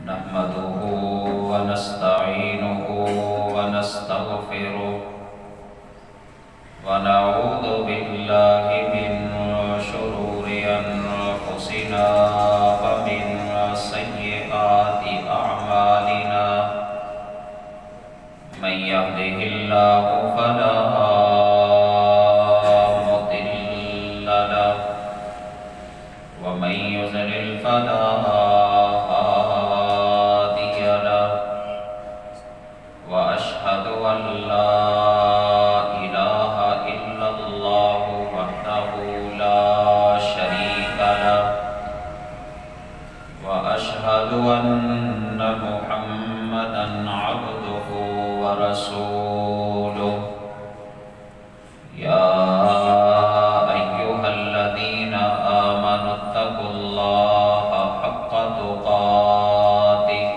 نحمده ونستعينه ونستغفره ونعوذ بالله من شرور أنفسنا ومن سيئات أعمالنا من يهده الله فلا مضل له ومن يضلل فلا هادي له وأشهد أن لا إله إلا الله وحده لا شريك له وأشهد أن محمدا عبده ورسوله يا أيها الذين آمنوا اتقوا الله حق تقاته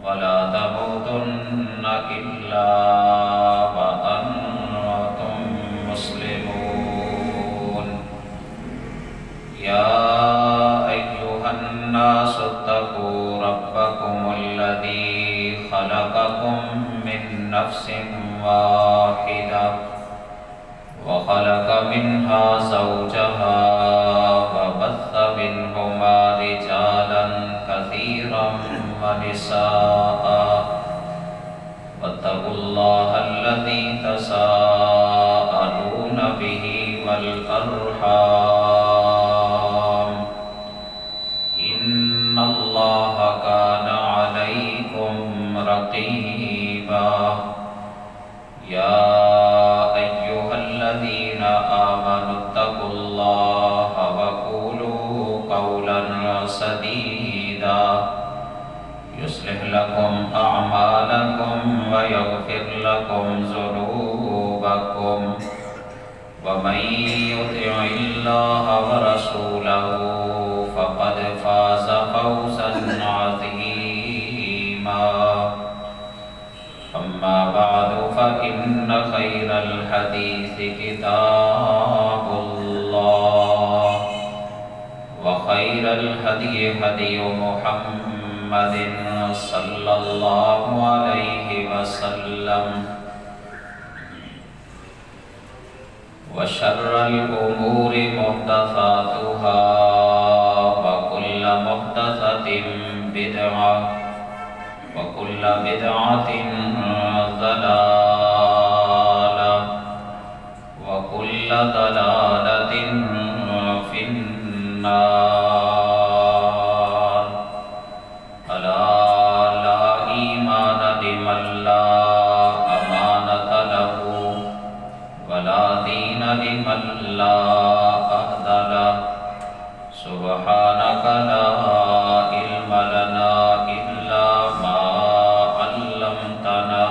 ولا تموتن إلا وأنتم مسلمون يا أيها الناس اتقوا ربكم الذي خلقكم من نفس واحدة وخلق منها زوجها وبث منهما رجالا كثيرا ونساء واتقوا الله الذي تساءلون به والأرحام إن الله كان عليكم رقيبا يا أيها الذين آمنوا اتقوا الله وقولوا قولا سديدا يصلح لكم أعمالكم ويغفر لكم ذنوبكم ومن يطع الله ورسوله فقد فاز فوزا عظيما أما بعد فإن خير الحديث كتاب الله وخير الهدي هدي محمد صلى الله عليه وسلم وشر الأمور محدثاتها وكل محدثة بدعة وكل بدعة ضلالة وكل ضلالة في النار ألا لا إيمان لمن لا أمانة له ولا دين لمن لا عهد له سبحانك لا علم لنا إلا ما علمتنا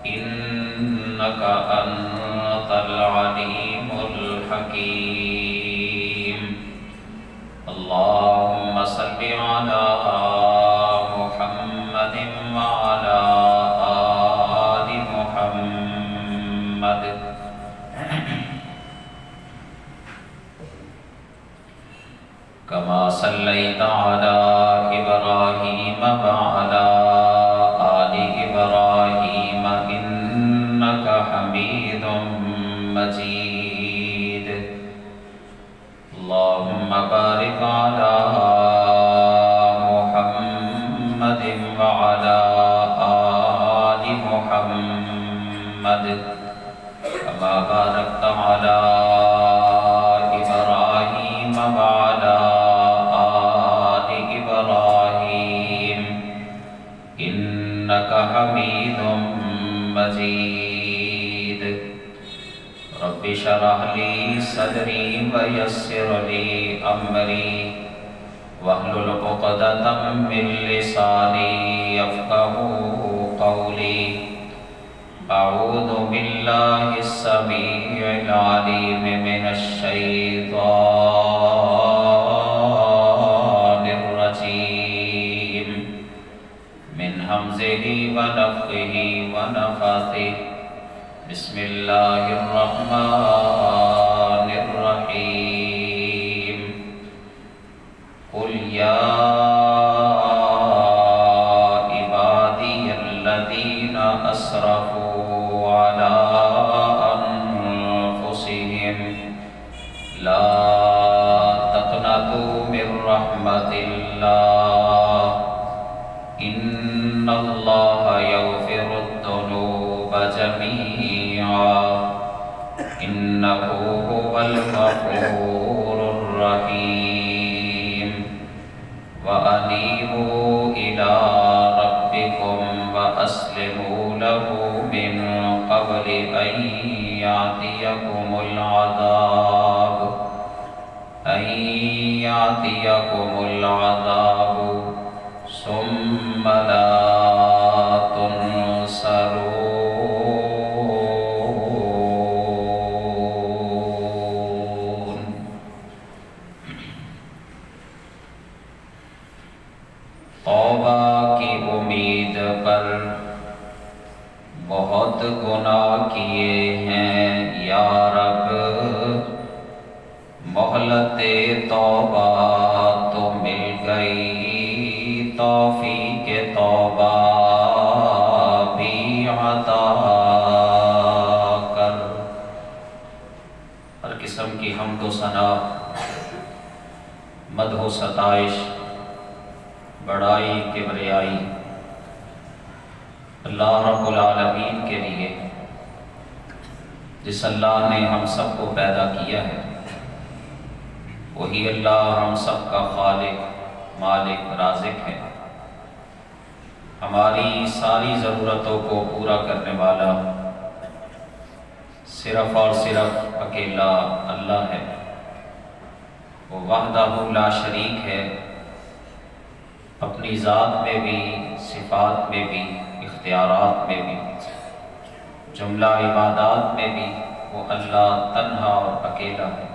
إنك أنت العليم الحكيم اللهم صل على محمد وعلى آل محمد كما صليت على إبراهيم وعلى آل إبراهيم إنك حميد مجيد اللهم بارك على محمد وعلى آل محمد كما باركت على إبراهيم وعلى آل إبراهيم إنك حميد مجيد رب اشرح لي صدري ويسر لي أمري واحلل عقدة من لساني يفقهوا قولي أعوذ بالله السميع العليم من الشيطان الرجيم من همزه ونفخه ونفثه بسم الله الرحمن الرحيم إن الله يغفر الذنوب جميعا إنه هو الغفور الرحيم وأنيبوا إلى ربكم وأسلموا له من قبل أن يأتيكم العذاب ثم لا تنصرون۔ توبہ کی امید پر بہت گناہ کیے ہیں یا رب، مہلت توبہ تو مل گئی، توفیق توبہ بھی عطا کر۔ ہر قسم کی حمد و ثنا، مدح و ستائش، بڑائی کبریائی اللہ رب العالمین کے لیے، جس اللہ نے ہم سب کو پیدا کیا ہے، وہی اللہ ہم سب کا خالق، مالک، رازق ہے، ہماری ساری ضرورتوں کو پورا کرنے والا صرف اور صرف اکیلا اللہ ہے۔ وہ وحدہ لا شریک ہے، اپنی ذات میں بھی، صفات میں بھی، اختیارات میں بھی، جملہ عبادات میں بھی وہ اللہ تنہا اور اکیلا ہے۔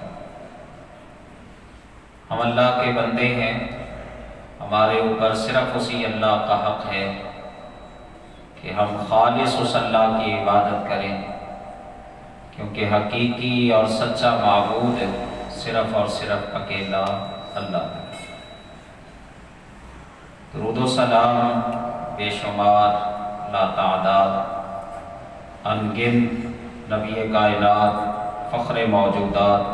ہم اللہ کے بندے ہیں، ہمارے اوپر صرف اسی اللہ کا حق ہے کہ ہم خالص اس اللہ کی عبادت کریں، کیونکہ حقیقی اور سچا معبود صرف اور صرف اکیلا اللہ ہے۔ درود و سلام بے شمار لا تعداد انگن نبی کائنات، فخر موجودات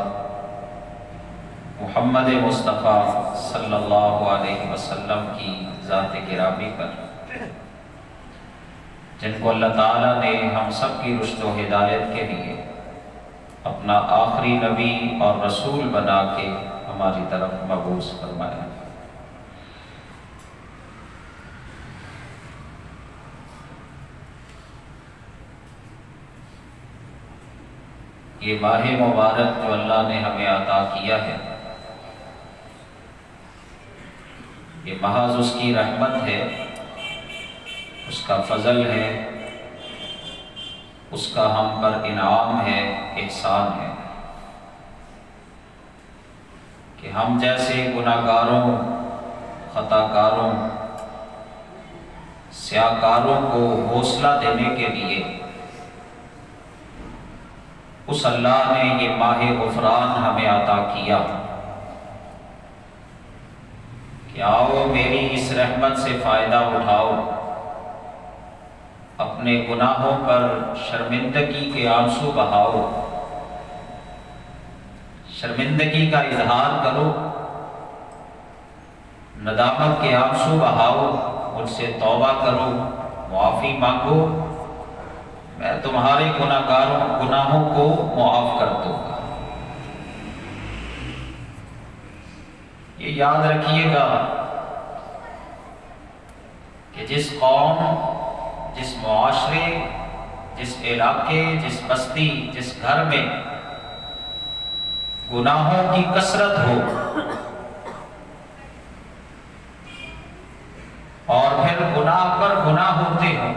محمد مصطفیٰ صلی اللہ علیہ وسلم کی ذات گرامی پر، جن کو اللہ تعالیٰ نے ہم سب کی رشد و ہدایت کے لیے اپنا آخری نبی اور رسول بنا کے ہماری طرف مبعوث فرمایا۔ یہ ماہ مبارک جو اللہ نے ہمیں عطا کیا ہے، یہ محض اس کی رحمت ہے، اس کا فضل ہے، اس کا ہم پر انعام ہے، احسان ہے کہ ہم جیسے گناہگاروں، خطاکاروں، سیاکاروں کو حوصلہ دینے کے لیے اس اللہ نے یہ ماہ غفران ہمیں عطا کیا کہ آؤ میری اس رحمت سے فائدہ اٹھاؤ، اپنے گناہوں پر شرمندگی کے آنسو بہاؤ، شرمندگی کا اظہار کرو، ندامت کے آنسو بہاؤ، مجھ سے توبہ کرو، معافی مانگو، میں تمہارے گناہوں کو معاف کر دوں گا۔ یہ یاد رکھیے گا کہ جس قوم، جس معاشرے، جس علاقے، جس بستی، جس گھر میں گناہوں کی کثرت ہو اور پھر گناہ پر گناہ ہوتے ہوں،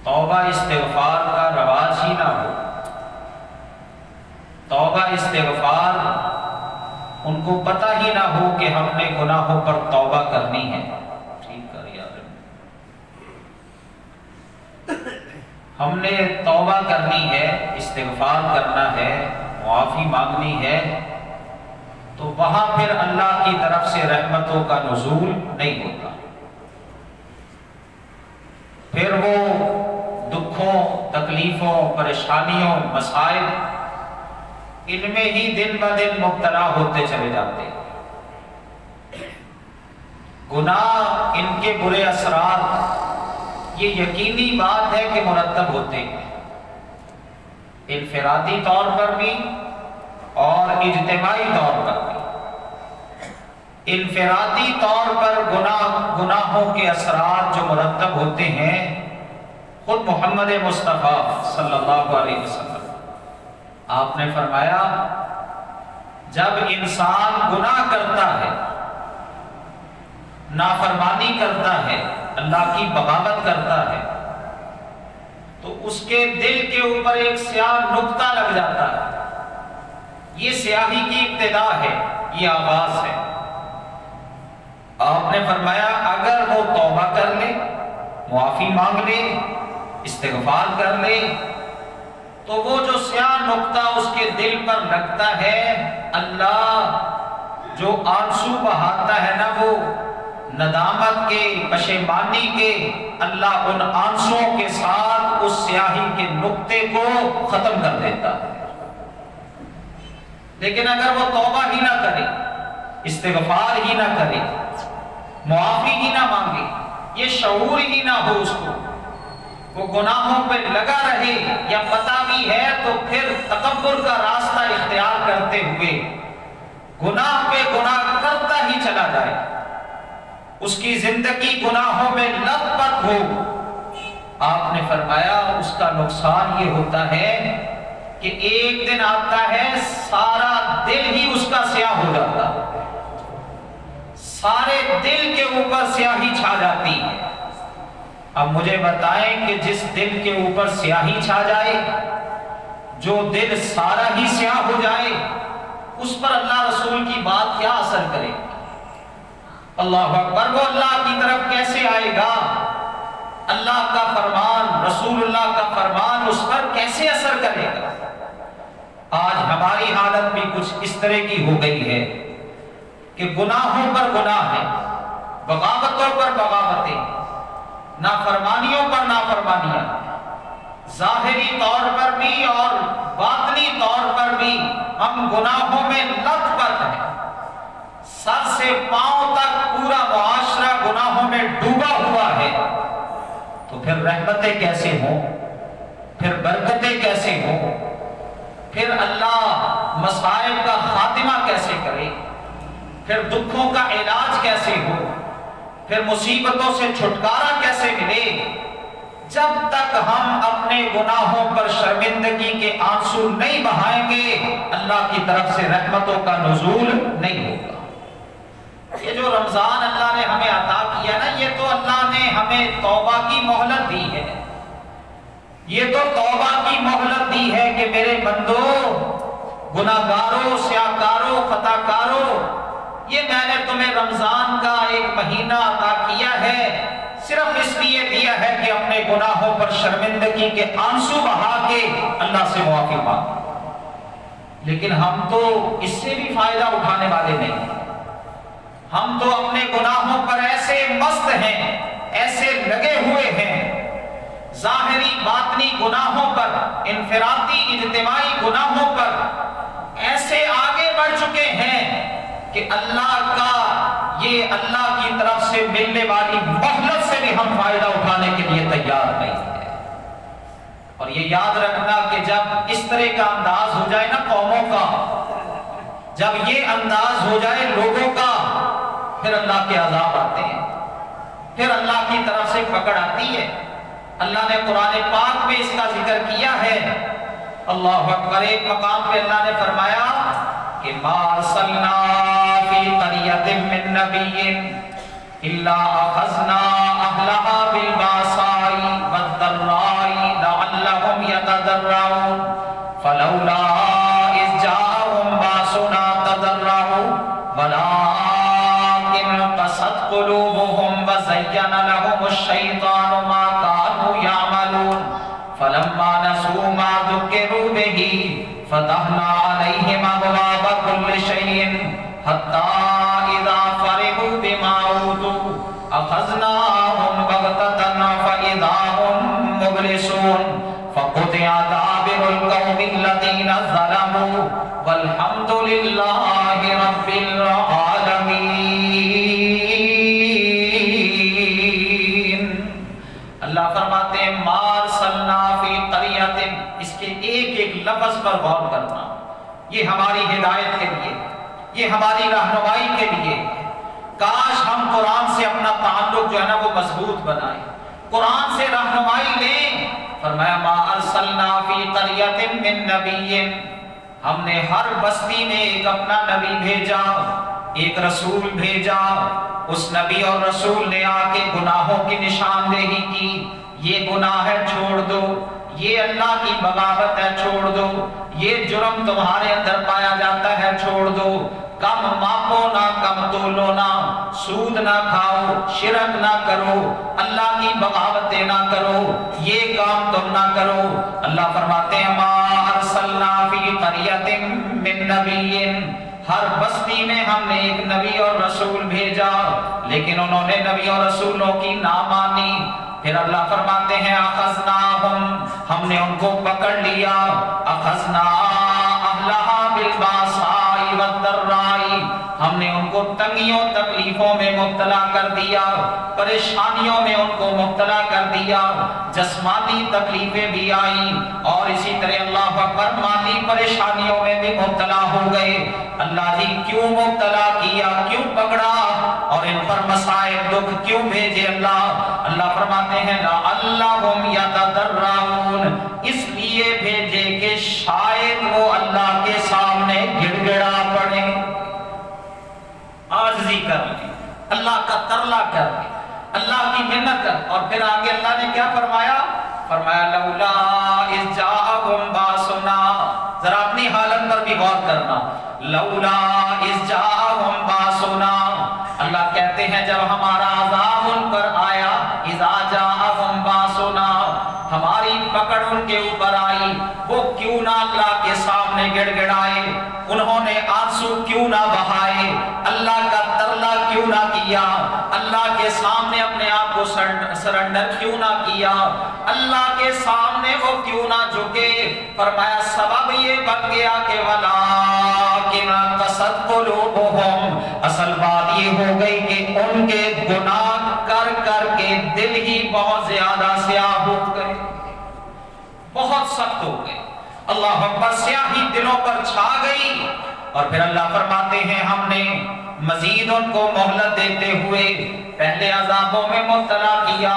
توبہ استغفار کا رواج ہی نہ ہو، توبہ استغفار ان کو پتہ ہی نہ ہو کہ ہم نے گناہوں پر توبہ کرنی ہے، ہم نے توبہ کرنی ہے، استغفار کرنا ہے، معافی مانگنی ہے، تو وہاں پھر اللہ کی طرف سے رحمتوں کا نزول نہیں ہوتا، پھر وہ دکھوں، تکلیفوں، پریشانیوں، مسائل ان میں ہی دن بہ دن مبتلا ہوتے چلے جاتے ہیں۔ گناہ، ان کے برے اثرات یہ یقینی بات ہے کہ مرتب ہوتے ہیں، انفرادی طور پر بھی اور اجتماعی طور پر بھی۔ انفرادی طور پر گناہوں کے اثرات جو مرتب ہوتے ہیں، خود محمد مصطفیٰ صلی اللہ علیہ وسلم آپ نے فرمایا جب انسان گناہ کرتا ہے، نافرمانی کرتا ہے، اللہ کی بغاوت کرتا ہے، تو اس کے دل کے اوپر ایک سیاہ نقطہ لگ جاتا ہے۔ یہ سیاہی کی ابتدا ہے، یہ آغاز ہے۔ آپ نے فرمایا اگر وہ توبہ کر لے، معافی مانگ لے، استغفار کر لے، تو وہ جو سیاہ نقطہ اس کے دل پر لگتا ہے، اللہ جو آنسو بہاتا ہے نا، وہ ندامت کے، پشیمانی کے، اللہ ان آنسوؤں کے ساتھ اس سیاہی کے نقطے کو ختم کر دیتا ہے۔ لیکن اگر وہ توبہ ہی نہ کرے، استغفار ہی نہ کرے، معافی ہی نہ مانگے، یہ شعور ہی نہ ہو اس کو، وہ گناہوں پہ لگا رہے، یا پتہ بھی ہے تو پھر تکبر کا راستہ اختیار کرتے ہوئے گناہ پہ گناہ کرتا ہی چلا جائے، اس کی زندگی گناہوں میں لت پت ہو، آپ نے فرمایا اس کا نقصان یہ ہوتا ہے کہ ایک دن آتا ہے سارا دل ہی اس کا سیاہ ہو جاتا ہے، سارے دل کے اوپر سیاہی چھا جاتی ہے۔ اب مجھے بتائیں کہ جس دل کے اوپر سیاہی چھا جائے، جو دل سارا ہی سیاہ ہو جائے، اس پر اللہ رسول کی بات کیا اثر کرے؟ اللہ اکبر، وہ اللہ کی طرف کیسے آئے گا؟ اللہ کا فرمان، رسول اللہ کا فرمان اس پر کیسے اثر کرے گا؟ آج ہماری حالت بھی کچھ اس طرح کی ہو گئی ہے کہ گناہوں پر گناہ ہے، بغاوتوں پر بغاوتیں، نافرمانیوں پر نافرمانیاں، ظاہری طور پر بھی اور باطنی طور پر بھی ہم گناہوں میں لت پت ہیں، سر سے پاؤں تک پورا معاشرہ گناہوں میں ڈوبا ہوا ہے، تو پھر رحمتیں کیسے ہوں، پھر برکتیں کیسے ہوں، پھر اللہ مصائب کا خاتمہ کیسے کرے، پھر دکھوں کا علاج کیسے ہو، پھر مصیبتوں سے چھٹکارا کیسے ملے؟ جب تک ہم اپنے گناہوں پر شرمندگی کے آنسو نہیں بہائیں گے، اللہ کی طرف سے رحمتوں کا نزول نہیں ہوگا۔ یہ جو رمضان اللہ نے ہمیں عطا کیا نا، یہ تو اللہ نے ہمیں توبہ کی مہلت دی ہے، یہ تو توبہ کی مہلت دی ہے کہ میرے بندو، گناہگاروں، سیاہکاروں، خطاکاروں، یہ میں نے تمہیں رمضان کا ایک مہینہ عطا کیا ہے، صرف اس لیے دیا ہے کہ اپنے گناہوں پر شرمندگی کے آنسو بہا کے اللہ سے معافی مانگو۔ لیکن ہم تو اس سے بھی فائدہ اٹھانے والے نہیں ہیں، ہم تو اپنے گناہوں پر ایسے مست ہیں، ایسے لگے ہوئے ہیں، ظاہری باطنی گناہوں پر، انفرادی اجتماعی گناہوں پر ایسے آگے بڑھ چکے ہیں کہ اللہ کا یہ اللہ کی طرف سے ملنے والی مہلت سے بھی ہم فائدہ اٹھانے کے لیے تیار نہیں ہیں۔ اور یہ یاد رکھنا کہ جب اس طرح کا انداز ہو جائے نا قوموں کا، جب یہ انداز ہو جائے لوگوں کا، پھر اللہ کے عذاب آتے ہیں، پھر اللہ کی طرف سے پکڑ آتی ہے۔ اللہ نے قرآن پاک میں اس کا ذکر کیا ہے، اللہ اکبر، ایک مقام پہ اللہ نے فرمایا کہ ما ارسلنا فی قریۃ من نبی الا اخذنا اہلها بالباساء والضراء لعلهم یتضرعون فلولا اذ جاءهم باسنا تضرعوا ولكن قست قلوبهم وزین لهم الشیطان ما كانوا يعملون فلما نسوا ما ذکروا به فتحنا علیہم ابواب کل شیء حتی اذا فرحوا بما اوتوا اخذناہم بغتۃ فاذا هم مبلسون فقطع دابر القوم الذین ظلموا والحمد للہ رب العالمین۔ یہ ہماری ہدایت کے لیے، یہ ہماری رہنمائی کے لیے۔ کاش ہم قرآن سے اپنا تعلق جو ہے نا وہ مضبوط بنائیں، قرآن سے رہنمائی لیں۔ فرمایا ما ارسلنا فی قریۃ من نبی، ہم نے ہر بستی میں ایک اپنا نبی بھیجا، ایک رسول بھیجا۔ اس نبی اور رسول نے آ کے گناہوں کی نشاندہی کی، یہ گناہ ہے چھوڑ دو، یہ اللہ کی بغاوت ہے چھوڑ دو، یہ جرم تمہارے اندر پایا جاتا ہے چھوڑ دو، کم ماپو نہ کم تولو نہ، سود نہ کھاؤ، شرک نہ کرو، اللہ کی بغاوتیں نہ کرو، یہ کام تم نہ کرو۔ اللہ فرماتے ہیں ما ارسلنا فی قریۃ من نبی، ہر بستی میں ہم نے ایک نبی اور رسول بھیجا، لیکن انہوں نے نبی اور رسولوں کی نہ مانی۔ پھر اللہ فرماتے ہیں اخذناہم، ہم نے ان کو پکڑ لیا، اخذنا اہلہا بالباساء والضراء، ہم نے ان کو تنگیوں تکلیفوں میں مبتلا کر دیا، پریشانیوں میں ان کو مبتلا کر دیا، جسمانی تکلیفیں بھی آئیں اور اسی طرح اللہ اکبر مالی پریشانیوں میں بھی مبتلا ہو گئے۔ اللہ جی کیوں مبتلا کیا، کیوں پکڑا اور ان پر مصائب دکھ کیوں بھیجے اللہ؟ اللہ فرماتے ہیں لعلہم یتضرعون، اس لیے بھیجے کہ شاید وہ اللہ کے سامنے گڑ گڑا پڑے، عاجزی کر لیں، اللہ کا ترلا کر لیں، اللہ کی منت کر۔ اور پھر آگے اللہ نے کیا فرمایا؟ فرمایا لولا اذ جاءہم باسنا، ذرا اپنی حالت پر بھی غور کرنا، لولا اذ جاءہم باسنا، اللہ کہتے ہیں جب ہمارا عذاب ان پر آیا، اذا جاءہم باسنا، ہماری پکڑ ان کے اوپر آئی، وہ کیوں نہ اللہ کے سامنے گڑ گڑائے، انہوں نے آنسو کیوں نہ بہائے، اللہ کا ترلا کیوں نہ کیا، اللہ کے سامنے اپنے آپ کو سرنڈر کیوں نہ کیا، اللہ کے سامنے وہ کیوں نہ جھکے؟ فرمایا سبب یہ بن گیا کہ وَلَٰكِنْ قَسَتْ قُلُوبُهُمْ، اصل بات یہ ہو گئی کہ ان کے گناہ کر کر کے دل ہی بہت زیادہ سیاہ ہو گئے، بہت سخت ہو گئے، اللہ اکبر، سیاہی دلوں پر چھا گئی۔ اور پھر اللہ فرماتے ہیں ہم نے مزید ان کو مہلت دیتے ہوئے پہلے عذابوں میں مبتلا کیا،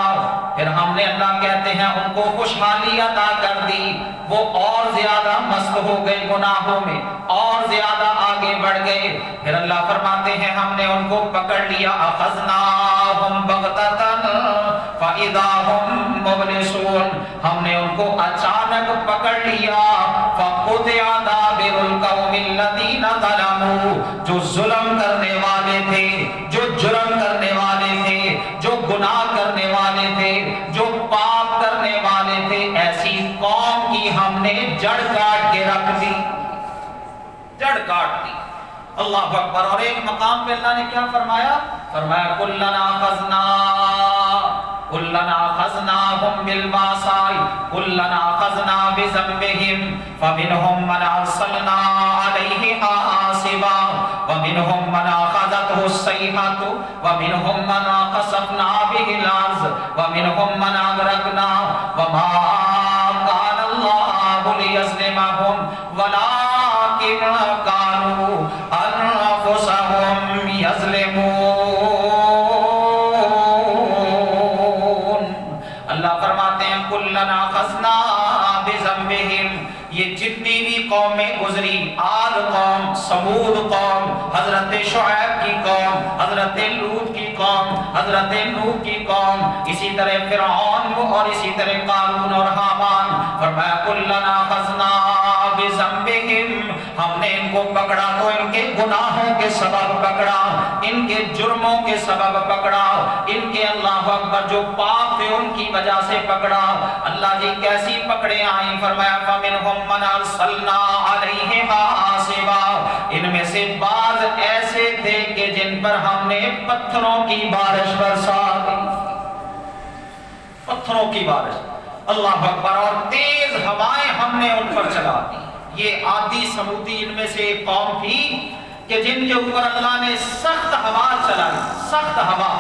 پھر ہم نے اللہ کہتے ہیں ان کو خوشحالی عطا کر دی، وہ اور زیادہ مست ہو گئے گناہوں میں، اور زیادہ آگے بڑھ گئے۔ پھر اللہ فرماتے ہیں ہم نے ان کو پکڑ لیا، اخذناہم بغتۃ فاذا ہم مبلسون، ہم نے ان کو اچانک پکڑ لیا، فقطع دابر القوم الذین ظلموا، جو ظلم کرنے والے تھے، جو جرم کرنے والے تھے، جو گناہ کرنے والے تھے، جو پاپ کرنے والے تھے، ایسی قوم کی ہم نے جڑ کاٹ کے رکھ دی، جڑ کاٹ دی۔ اللہ اکبر۔ اور ایک مقام پہ اللہ نے کیا فرمایا؟ فرمایا کلنا اخذناہم بالباساء کلنا اخذنا بذنبہم فمنہم من ارسلنا علیہ حاصبا ومنہم من اخذتہ الصیحۃ ومنہم من خسفنا بہ الارض ومنہم من اغرقنا وما کان اللہ لیظلمہم ولکن کانوا انفسہم یظلمون۔ کلنا خزنا بذنبہم، یہ جتنی بھی قومیں گزری، عاد قوم، سمود قوم، حضرت شعیب کی قوم، حضرت لوط کی قوم، حضرت نوح کی قوم، اسی طرح فرعون اور اسی طرح قارون اور حامان، فرمایا کلنا خزنا بذنبہم، ہم نے ان کو پکڑا تو ان کے گناہوں کے سبب پکڑا، ان کے جرموں کے سبب پکڑا، ان کے اللہ اکبر جو پاپ تھے ان کی وجہ سے پکڑا۔ اللہ جی کیسی پکڑے آئیں؟ فرمایا فَمِنْهُمْ مَنْ أَرْسَلْنَا عَلَيْهِ حَاصِبًا، ان میں سے بعض ایسے تھے کہ جن پر ہم نے پتھروں کی بارش برسا دی، پتھروں کی بارش، اللہ اکبر، اور تیز ہوائیں ہم نے ان پر چلا دی۔ یہ عادی سمودی ان میں سے ایک قوم تھی کہ جن کے اوپر اللہ نے سخت ہوا چلائی، سخت ہوا،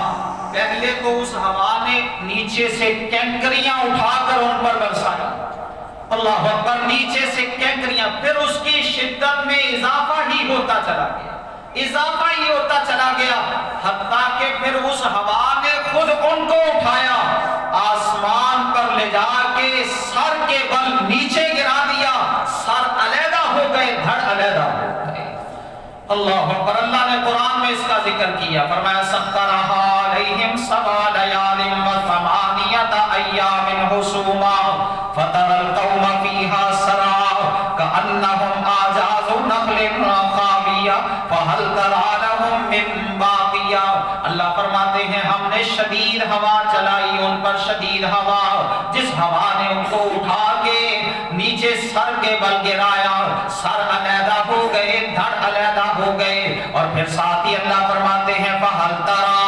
پہلے تو اس ہوا نے نیچے سے کینکریاں اٹھا کر ان پر برسائی، اللہ اکبر، نیچے سے کینکریاں، پھر اس کی شدت میں اضافہ ہی ہوتا چلا گیا، اضافہ ہی ہوتا چلا گیا، حتیٰ کہ پھر اس ہوا نے خود ان کو اٹھایا، آسمان پر لے جا کے سر کے بل نیچے گرا دیا، سر علیحدہ ہو گئے، دھڑ علیحدہ ہو گئے۔ اللہ اکبر، اللہ نے قرآن میں اس کا ذکر کیا، فرمایا سخرھا علیہم سبع لیال وثمانیۃ ایام حسوما فتری القوم فیہا سرعا کأنہم اعجاز نخل خاویہ فہل تری لہم من باقیہ۔ اللہ فرماتے ہیں ہم نے شدید ہوا چلائی ان پر، شدید ہوا، جس ہوا نے ان کو اٹھا کے نیچے سر کے بل گرایا، سر علیحدہ ہو گئے، دھڑ علیحدہ ہو گئے، اور پھر ساتھ ہی اللہ فرماتے ہیں فَهَلْ تَرَىٰ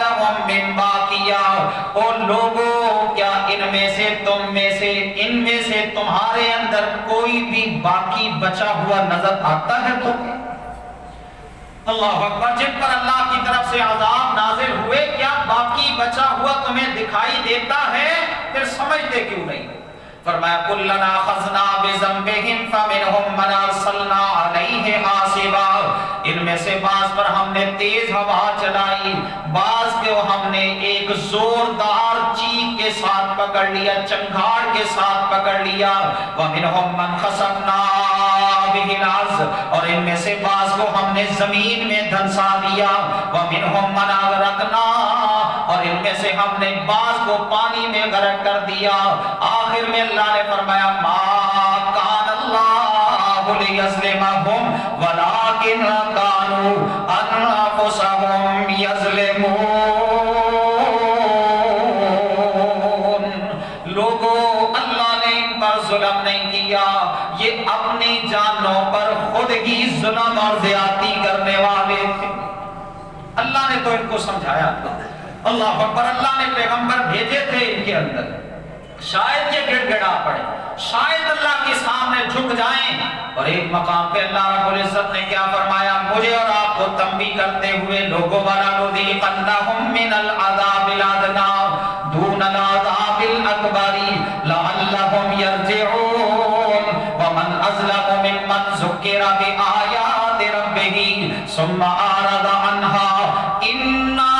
لَهُم مِّن بَاقِيَةٍ، او لوگوں کیا ان میں سے تم میں سے ان میں سے تمہارے اندر کوئی بھی باقی بچا ہوا نظر آتا ہے تمہیں؟ اللہ اکبر، جن پر اللہ کی طرف سے عذاب نازل ہوئے، کیا باقی بچا ہوا تمہیں دکھائی دیتا ہے؟ پھر سمجھتے کیوں نہیں؟ فرمایا کُلًّا أَخَذْنَا بِذَنبِهِمْ فَمِنْهُمْ مَنْ أَرْسَلْنَا عَلَيْهِ حَاصِبًا، ان میں سے بعض پر ہم نے تیز ہوا چلائی، بعض کو ہم نے ایک زوردار چیخ کے ساتھ پکڑ لیا، چنگھاڑ کے ساتھ پکڑ لیا، وَمِنْهُمْ مَنْ خَسَفْنَا بِهِ الْأَرْضَ، اور ان میں سے بعض کو ہم نے زمین میں دھنسا دیا، وَمِنْهُمْ مَنْ أَغْرَقْنَا، اور ان میں سے ہم نے بعض کو پانی میں غرق کر دیا۔ آخر میں اللہ نے فرمایا مَا كَانَ اللَّهُ لِيَظْلِمَهُمْ وَلَٰكِنْ كَانُوا أَنفُسَهُمْ يَظْلِمُونَ۔ لوگوں، اللہ نے ان پر ظلم نہیں کیا، یہ اپنی جانوں پر خود ہی ظلم اور زیادتی کرنے والے تھے۔ اللہ نے تو ان کو سمجھایا تھا، اللہ اکبر، اللہ نے پیغمبر بھیجے تھے ان کے اندر، شاید یہ گڑ گڑا پڑے، شاید اللہ کے سامنے جھک جائیں، اور ایک مقام پہ اللہ رب العزت نے کیا فرمایا، مجھے اور آپ کو تنبیہ کرتے ہوئے، لوگوں وَلَنُذِيقَنَّهُم مِّنَ الْعَذَابِ الْأَدْنَىٰ دُونَ الْعَذَابِ الْأَكْبَرِ لَعَلَّهُمْ يَرْجِعُونَ وَمَنْ أَظْلَمُ مِمَّنْ ذُكِّرَ بِآيَاتِ رَبِّهِ ثُمَّ أَعْرَضَ عَنْهَا إِنَّا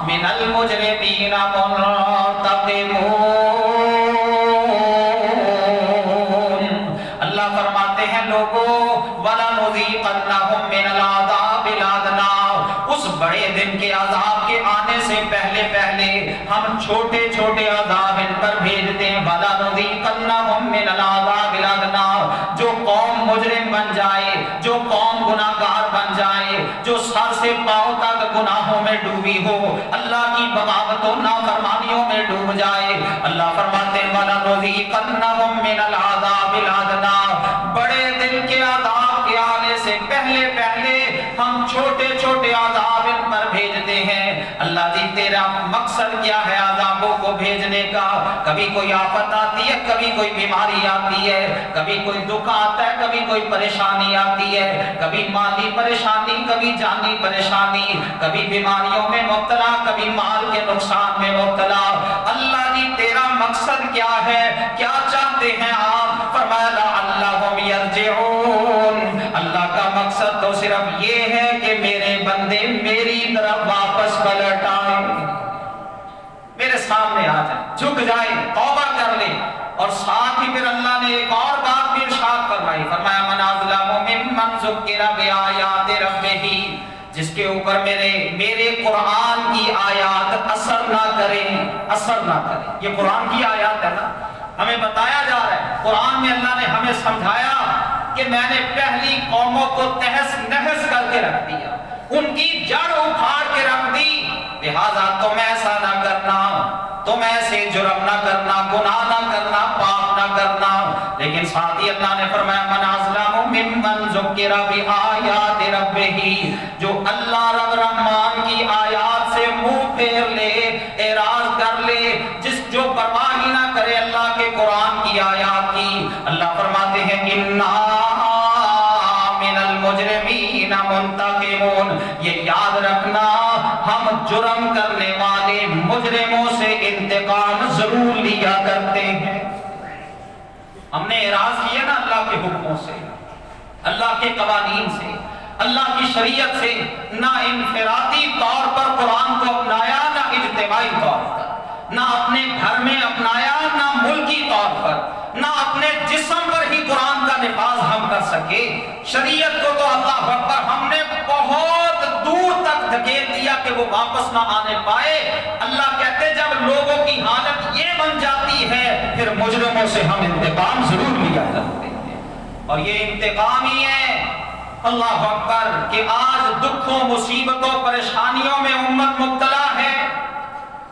مِنَ الْمُجْرِمِينَ مُنْتَقِمُونَ۔ اللہ فرماتے ہیں لوگوں وَلَنُذِيقَنَّهُم مِّنَ الْعَذَابِ الْأَدْنَىٰ، اس بڑے دن کے عذاب کے آنے سے پہلے پہلے ہم چھوٹے چھوٹے عذاب ان پر بھیجتے ہیں۔ وَلَنُذِيقَنَّهُم مِّنَ الْعَذَابِ الْأَدْنَىٰ، جو قوم مجرم بن جائے، جو قوم گناہگار بن جائے، جو سر سے پاؤں تک گناہوں میں ڈوبی ہو، اللہ کی بغاوت و نافرمانیوں میں ڈوب جائے، اللہ فرماتے ہیں وَلَنُذِيقَنَّهُم مِّنَ الْعَذَابِ الْأَدْنَىٰ، بڑے دن کے عذاب کے آنے سے پہلے پہلے ہم چھوٹے چھوٹے عذاب ان پر بھیجتے ہیں۔ اللہ جی تیرا مقصد کیا ہے عذابوں کو بھیجنے کا؟ کبھی کوئی آفت آتی ہے، کبھی کوئی بیماری آتی ہے، کبھی کوئی دکھ آتا ہے، کبھی کوئی پریشانی آتی ہے، کبھی مالی پریشانی، کبھی جانی پریشانی، کبھی بیماریوں میں مبتلا، کبھی مال کے نقصان میں مبتلا۔ اللہ جی تیرا مقصد کیا ہے؟ کیا چاہتے ہیں آپ؟ فرمایا لعلہم یرجعون، اللہ کا مقصد تو صرف یہ ہے کہ میرے بندے میری طرف واپس پلٹ آئیں، میرے سامنے آ جائیں، جھک جائیں، توبہ کر لیں۔ اور ساتھ ہی پھر اللہ نے ایک اور بات بھی ارشاد فرمائی، فرمایا من اظلم ممن ذکر بآیات ربہ، جس کے اوپر میرے قرآن کی آیات اثر نہ کریں، اثر نہ کریں۔ یہ قرآن کی آیات ہے نا، ہمیں بتایا جا رہا ہے، قرآن میں اللہ نے ہمیں سمجھایا کہ میں نے پہلی قوموں کو تہس نہس کر کے رکھ دیا، ان کی جڑ اکھاڑ کے رکھ دی، لہذا تم ایسا نہ کرنا، تم ایسے جرم نہ کرنا، گناہ نہ کرنا، پاپ نہ کرنا۔ لیکن ساتھ ہی اللہ نے فرمایا من اظلم ممن ذکر بآیات ربہ، جو اللہ رب رحمان کی آیات سے منہ پھیر لے، اعراض کر لے، جو پرواہ ہی نہ کرے اللہ کے قرآن کی آیات کی۔ اللہ فرماتے ہیں اِنَّا مِنَ الْمُجْرِمِينَ مُنْتَقِمُونَ، یہ یاد رکھنا ہم جرم کرنے والے مجرموں سے انتقام ضرور لیا کرتے ہیں۔ ہم نے اعراض کیا نا اللہ کے حکموں سے، اللہ کے قوانین سے، اللہ کی شریعت سے، نہ انفرادی طور پر قرآن کو اپنایا، نہ اجتماعی طور پر، نہ اپنے گھر میں اپنایا، نہ ملکی طور پر، نہ اپنے جسم پر ہی قرآن کا نفاذ ہم کر سکے۔ شریعت کو تو اللہ اکبر ہم نے بہت دور تک دھکیل دیا کہ وہ واپس نہ آنے پائے۔ اللہ کہتے جب لوگوں کی حالت یہ بن جاتی ہے پھر مجرموں سے ہم انتقام ضرور لیا کرتے ہیں، اور یہ انتقام ہی ہے اللہ اکبر کہ آج دکھوں، مصیبتوں، پریشانیوں میں امت مبتلا ہے۔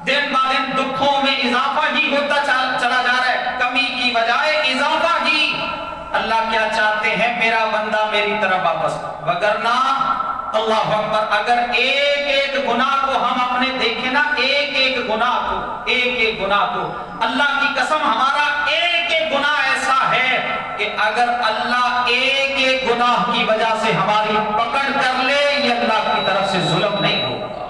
دن بہ دن دکھوں میں اضافہ ہی ہوتا چلا جا رہا ہے، کمی کی بجائے اضافہ ہی۔ اللہ کیا چاہتے ہیں؟ میرا بندہ میری طرف واپس، وگرنہ اللہ اکبر اگر ایک ایک گناہ کو ہم اپنے دیکھیں نا، ایک ایک گناہ کو اللہ کی قسم ہمارا ایک ایک گناہ ایسا ہے کہ اگر اللہ ایک ایک گناہ کی وجہ سے ہماری پکڑ کر لے، یہ اللہ کی طرف سے ظلم نہیں ہوگا،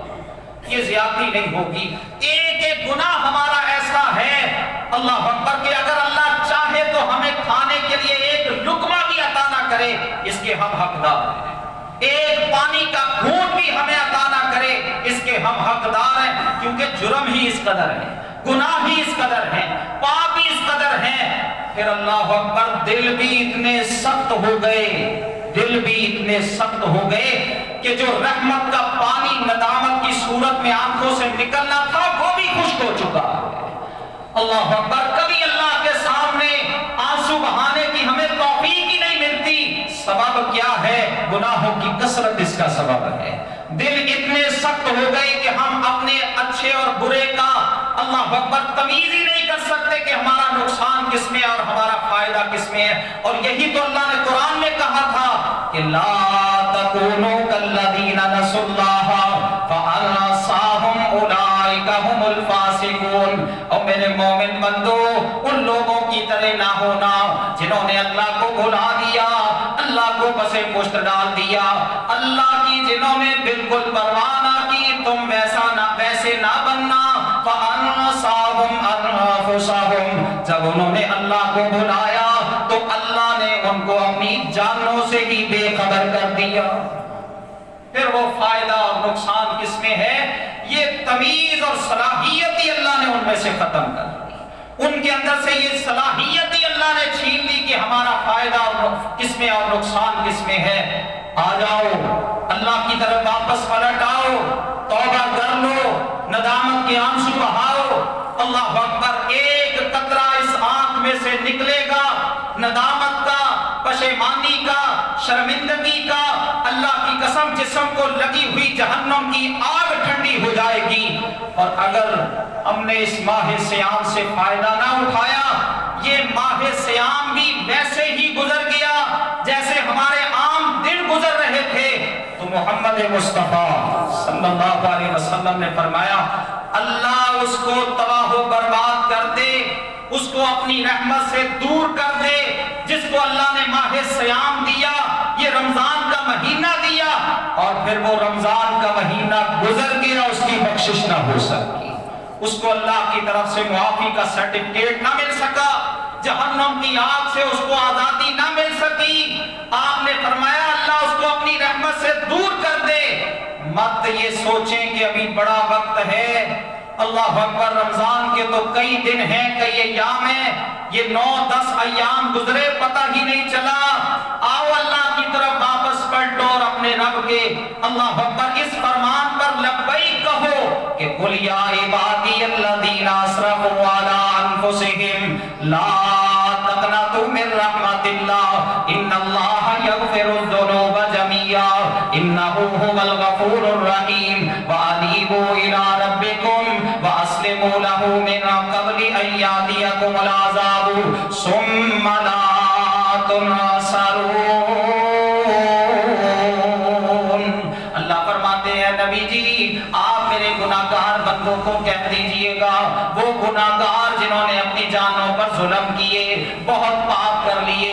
یہ زیادتی نہیں ہوگی۔ ایک ایک گناہ ہمارا ایسا ہے اللہ اکبر کہ اگر اللہ چاہے تو ہمیں کھانے کے لیے ایک لقمہ بھی عطا نہ کرے، اس کے ہم حقدار ہیں۔ ایک پانی کا گھونٹ بھی ہمیں عطا نہ کرے، اس کے ہم حقدار ہیں، کیونکہ جرم ہی اس قدر ہے، گناہ ہی اس قدر ہے، پاپ ہی اس قدر ہے۔ پھر اللہ اکبر دل بھی اتنے سخت ہو گئے کہ جو رحمت کا پانی ندامت کی صورت میں آنکھوں سے نکلنا تھا وہ بھی خشک ہو چکا ہے۔ اللہ اکبر کبھی اللہ کے سامنے آنسو بہانے کی ہمیں توفیق ہی نہیں ملتی۔ سبب کیا ہے؟ گناہوں کی کثرت اس کا سبب ہے۔ دل اتنے سخت ہو گئے کہ ہم اپنے اچھے اور برے کا اللہ اکبر تمیز ہی نہیں کر سکتے کہ ہمارا نقصان کس میں اور ہمارا فائدہ کس میں ہے۔ اور یہی تو اللہ نے قرآن میں کہا تھا کہ لا تکونوا کالذین نسوا اللہ فانساہم اولئک هم الفاسقون۔ اور میرے مومن بندو، ان لوگوں کی طرح نہ ہونا جنہوں نے اللہ کو بھلا دیا، اللہ کو پسے پشت ڈال دیا، اللہ کی جنہوں نے بالکل پرواہ نہ کی، تم ویسے نہ بننا۔ فَأَنْسَاهُمْ أَنفُسَهُمْ، جب انہوں نے اللہ کو بھلایا تو اللہ نے ان کو اپنی جانوں سے ہی بے خبر کر دیا۔ پھر وہ فائدہ اور نقصان کس میں ہے؟ یہ تمیز اور صلاحیت ہی اللہ نے ان میں سے ختم کر دی، ان کے اندر سے یہ صلاحیت ہی اللہ نے چھین لی کہ ہمارا فائدہ کس میں اور نقصان کس میں ہے۔ آ جاؤ اللہ کی طرف واپس پلٹ آؤ، توبہ کر لو، ندامت کے آنسو بہاؤ۔ اللہ اکبر ایک قطرہ اس آنکھ میں سے نکلے گا ندامت کا، پشیمانی کا، شرمندگی کا، اللہ کی قسم جسم کو لگی ہوئی جہنم کی آگ ٹھنڈی ہو جائے گی۔ اور اگر ہم نے اس ماہ سیام سے فائدہ نہ اٹھایا، یہ ماہ سیام بھی ویسے ہی گزر گیا جیسے ہمارے عام دن گزر رہے تھے۔ تو محمد مصطفیٰ صلی اللہ علیہ وسلم نے فرمایا اللہ اس کو تباہ و برباد کر دے، اس کو اپنی رحمت سے دور کر دے جس کو اللہ نے ماہ سیام دیا، یہ رمضان کا مہینہ دیا، اور پھر وہ رمضان کا مہینہ گزر گیا، اس کی بخشش نہ ہو سکی، اس کو اللہ کی طرف سے معافی کا سرٹیفکیٹ نہ مل سکا، جہنم کی آگ سے اس کو آزادی نہ مل سکی۔ آپ نے فرمایا اللہ اس کو اپنی رحمت سے دور کر دے۔ مت یہ سوچیں کہ ابھی بڑا وقت ہے، اللہ اکبر رمضان کے تو کئی دن ہیں، کئی ایام ہیں، یہ 9-10 ایام گزرے پتہ ہی نہیں چلا۔ آؤ اللہ کی طرف واپس پلٹو اور اپنے رب کے اللہ اکبر اس فرمان پر لبیک کہو کہ قل یا عبادی الذین اسرفوا علی انفسہم لا تقنطوا من رحمت اللہ ان اللہ یغفر الذنوب جميعا انہ هو الغفور الرحیم وانیبوا الی ربکم واسلموا له من قبل ان یاتیکم العذاب ثم لا تنصرون۔ اللہ فرماتے ہیں نبی جی آپ میرے گناہگار بندوں کو کہہ دیجئے گا، وہ گناہگار جنہوں نے اپنی جانوں پر ظلم کیے، بہت پاپ کر لیے،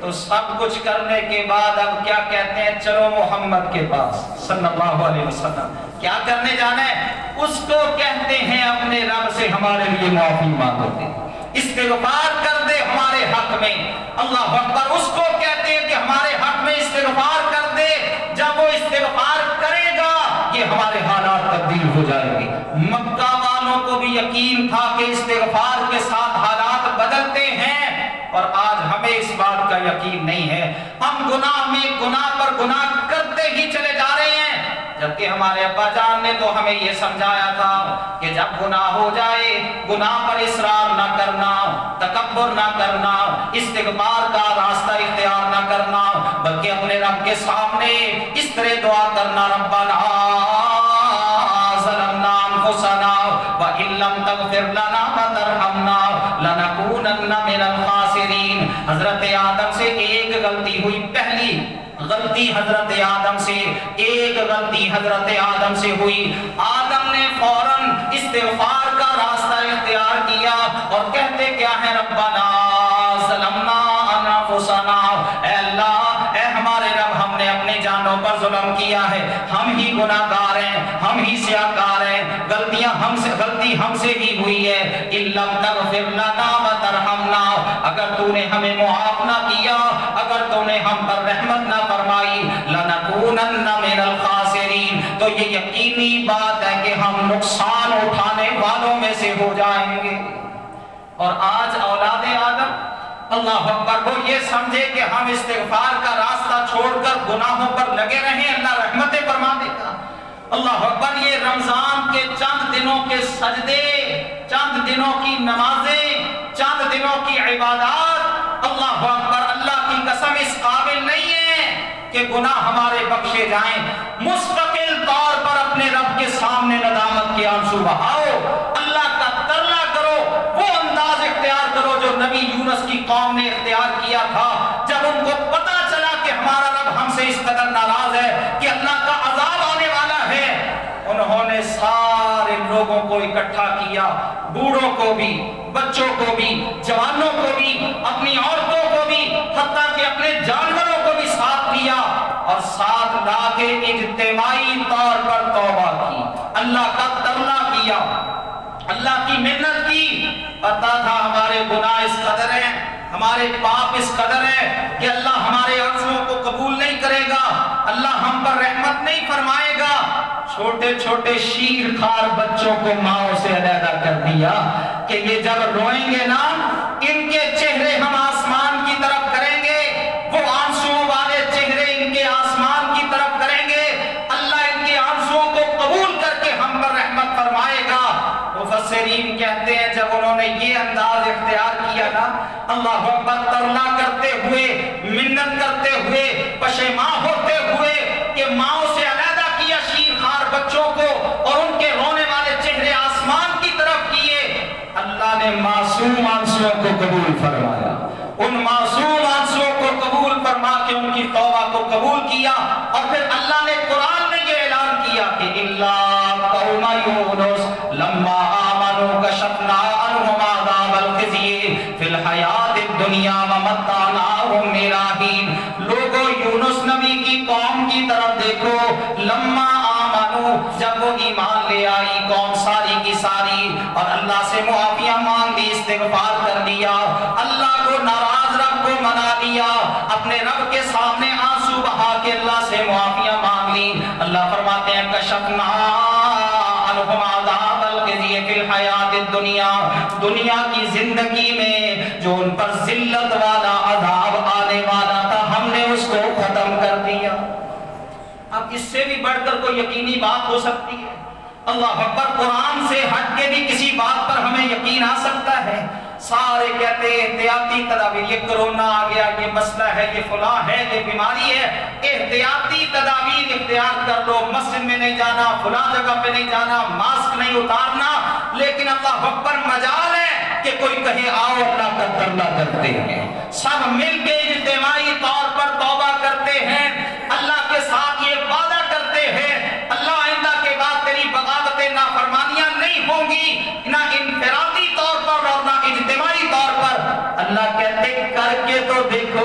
تو سب کچھ کرنے کے بعد اب کیا کہتے ہیں؟ چلو محمد کے پاس صلی اللہ علیہ وسلم۔ کیا کرنے جانا ہے؟ اس کو کہتے ہیں اپنے رب سے ہمارے لیے معافی مانگو دے، استغفار کر دے ہمارے حق میں۔ اللہ اکبر۔ اس کو کہتے ہیں کہ ہمارے حق میں استغفار کر دے۔ جب وہ استغفار کرے گا یہ ہمارے حالات تبدیل ہو جائیں گے۔ مکہ والوں کو بھی یقین تھا کہ استغفار کے ساتھ حالات بدلتے ہیں، اور آج ہمیں اس بات کا یقین نہیں ہے۔ ہم گناہ میں گناہ پر گناہ کرتے ہی چلے جا رہے ہیں، جبکہ ہمارے ابا جان نے تو ہمیں یہ سمجھایا تھا کہ جب گناہ ہو جائے گناہ پر اصرار نہ کرنا، تکبر نہ کرنا، استغفار کا راستہ اختیار نہ کرنا، بلکہ اپنے رب کے سامنے اس طرح دعا کرنا، ربنا ظلمنا انفسنا وان لم تغفر لنا وترحمنا لنکونن من الخاسرین۔ حضرت آدم سے ایک غلطی ہوئی، پہلی غلطی حضرت آدم سے، ایک غلطی حضرت آدم سے ہوئی۔ آدم نے فوراً استغفار کا راستہ اختیار کیا اور کہتے کیا ہے؟ ربنا ظلمنا انفسنا، اے اللہ، اے ہمارے رب، ہم نے اپنی جانوں پر ظلم کیا ہے، ہم ہی گناہگار ہیں، ہم ہی سیاہکار ہیں، غلطی ہم سے ہی ہوئی ہے۔ ان لم تغفر لنا وترحمنا، اگر تو نے ہمیں معاف نہ کیا، اگر تو نے ہم پر رحمت نہ فرمائی، لنکونن من الخاسرین، تو یہ یقینی بات ہے کہ ہم نقصان اٹھانے والوں میں سے ہو جائیں گے۔ اور آج اولاد آدم اللہ اکبر وہ یہ سمجھے کہ ہم استغفار کا راستہ چھوڑ کر گناہوں پر لگے رہیں، اللہ رحمتیں فرما دے گا۔ اللہ اکبر۔ یہ رمضان کے چند دنوں کے سجدے، چند دنوں کی نمازیں، چند دنوں کی عبادات، اللہ اکبر، اللہ کی قسم اس قابل نہیں ہے کہ گناہ ہمارے بخشے جائیں۔ مستقل طور پر اپنے رب کے سامنے ندامت کے آنسو بہاؤ، اللہ کا ترلا کرو، وہ انداز اختیار کرو جو نبی یونس کی قوم نے اختیار کیا تھا جب ان کو پتا چلا کہ ہمارا رب ہم سے اس قدر ناراض ہے کہ اللہ کا عذاب آنے والا ہے۔ انہوں نے سارے لوگوں کو اکٹھا کیا، بوڑھوں کو بھی، بچوں کو بھی، جوانوں کو بھی، اپنی عورتوں کو بھی، حتیٰ کہ اپنے جانوروں کو بھی ساتھ لیا، اور ساتھ لا کے اجتماعی طور پر توبہ کی، اللہ کا ترلا کیا، اللہ کی منت کی۔ پتا تھا ہمارے گناہ اس قدر ہیں، ہمارے پاپ اس قدر ہے کہ اللہ ہمارے عرضوں کو قبول نہیں کرے گا، اللہ ہم پر رحمت نہیں فرمائے گا۔ چھوٹے چھوٹے شیر خار بچوں کو ماں سے علیحدہ کر دیا کہ یہ جب روئیں گے نا، ان کے چہرے ہم آسمان کی طرف کریں گے، وہ آنسوؤں والے چہرے ان کے آسمان کی طرف کریں گے، اللہ ان کے آنسوؤں کو قبول کر کے ہم پر رحمت فرمائے گا۔ مفسرین کہتے ہیں جب انہوں نے یہ انداز اختیار کیا نا، اللہ اکبر، ترلا کرتے ہوئے، منت کرتے ہوئے، پشیمان ہوتے ہوئے کہ ماں سے علیحدہ کیا شیر خار بچوں کو، اور ان کے رونے والے چہرے آسمان کی طرف کیے، اللہ نے معصوم آنسوؤں کو قبول فرمایا، ان معصوم آنسوؤں کو قبول فرما کے ان کی توبہ کو قبول کیا۔ اور پھر اللہ نے قرآن میں یہ اعلان کیا کہ اِلَّا قَوْمَ يُونُسَ لَمَّا آمَنُوا كَشَفْنَا عَنْهُمْ عَذَابَ الْخِزْيِ فِي الْحَيَاةِ الدُّنْيَا وَمَتَّعْنَاهُمْ إِلَىٰ حِينٍ۔ لوگو یونس نبی کی قوم کی طرف دیکھو، لما آمنو، جب وہ ایمان لے آئی قوم ساری کی ساری، اور اللہ سے معافیاں مانگ دی، استغفار کر دیا، اللہ کو ناراض رب کو منا لیا، اپنے رب کے سامنے آنسو بہا کے اللہ سے معافیاں مانگ لی، اللہ فرماتے ہیں کشفنا عنہم عذاب الخزي فی الحیات الدنیا، دنیا کی زندگی میں جو ان پر ذلت والا عذاب آنے والا تھا ہم نے اس کو ختم کر دیا۔ اب اس سے بھی بڑھ کر کوئی یقینی بات ہو سکتی ہے؟ اللہ اکبر، قرآن سے ہٹ کے بھی کسی بات پر ہمیں یقین آ سکتا ہے؟ سارے کہتے ہیں احتیاطی تدابیر، یہ کرونا آ گیا، یہ مسئلہ ہے، یہ فلاں ہے، یہ بیماری ہے، احتیاطی تدابیر اختیار کر لو، مسجد میں نہیں جانا، فلاں جگہ پہ نہیں جانا، ماسک نہیں اتارنا، لیکن اللہ اکبر مجال ہے کہ کوئی کہے آؤ اللہ کا ترلا کرتے ہیں، سب مل کے اجتماعی طور پر توبہ کرتے ہیں، اللہ کے ساتھ یہ وعدہ کرتے ہیں اللہ آئندہ کے بعد تیری بغاوتیں نافرمانیاں نہیں ہوں گی، نہ انفرادی طور پر اور نہ اجتماعی طور پر۔ اللہ کہتے کر کے تو دیکھو،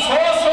100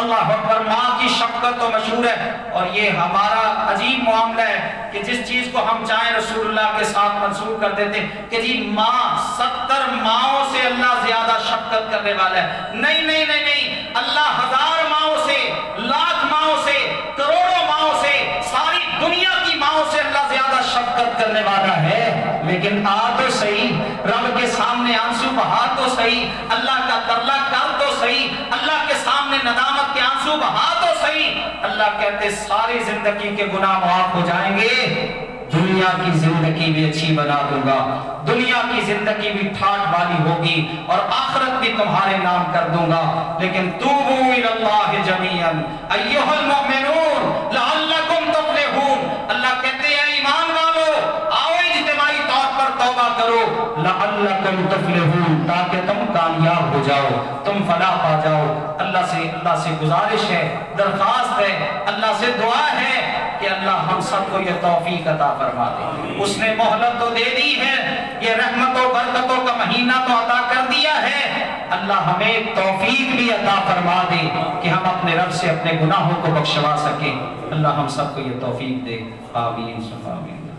اللہ اکبر، ماں کی شفقت تو مشہور ہے، اور یہ ہمارا عجیب معاملہ ہے کہ جس چیز کو ہم چاہیں رسول اللہ کے ساتھ منسوخ کر دیتے کہ جی ماں 70 ماؤں سے اللہ زیادہ شفقت کرنے والا ہے۔ نہیں نہیں نہیں نہیں، اللہ 1000 ماؤں سے، لاکھ ماؤں سے، کروڑوں ماؤں سے، ساری دنیا کی ماؤں سے اللہ زیادہ شفقت کرنے والا ہے۔ لیکن آ تو صحیح، رب کے سامنے آنسو بہا تو صحیح، اللہ کا ترلا کر تو صحیح، اللہ کے سامنے ندامت کے آنسو بہا تو صحیح۔ اللہ کہتے ساری زندگی کے گناہ معاف ہو جائیں گے، دنیا کی زندگی بھی اچھی بنا دوں گا، دنیا کی زندگی بھی ٹھاٹ والی ہوگی، اور آخرت بھی تمہارے نام کر دوں گا۔ لیکن توبو الی اللہ جمیعا ایھا المؤمنون لعلکم تفلحون، اللہ کہتے ہیں ایمان والو آؤ اجتماعی طور پر توبہ کرو، لعلکم تفلحون، تاکہ تم کامیاب ہو جاؤ، تم فلاح پا جاؤ۔ اللہ سے گزارش ہے، درخواست ہے، اللہ سے دعا ہے کہ اللہ ہم سب کو یہ توفیق عطا فرما دے۔ اس نے مہلت تو دے دی ہے، یہ رحمت و برکتوں کا مہینہ تو عطا کر دیا ہے، اللہ ہمیں توفیق بھی عطا فرما دے کہ ہم اپنے رب سے اپنے گناہوں کو بخشوا سکیں۔ اللہ ہم سب کو یہ توفیق دے، آمین ثم آمین۔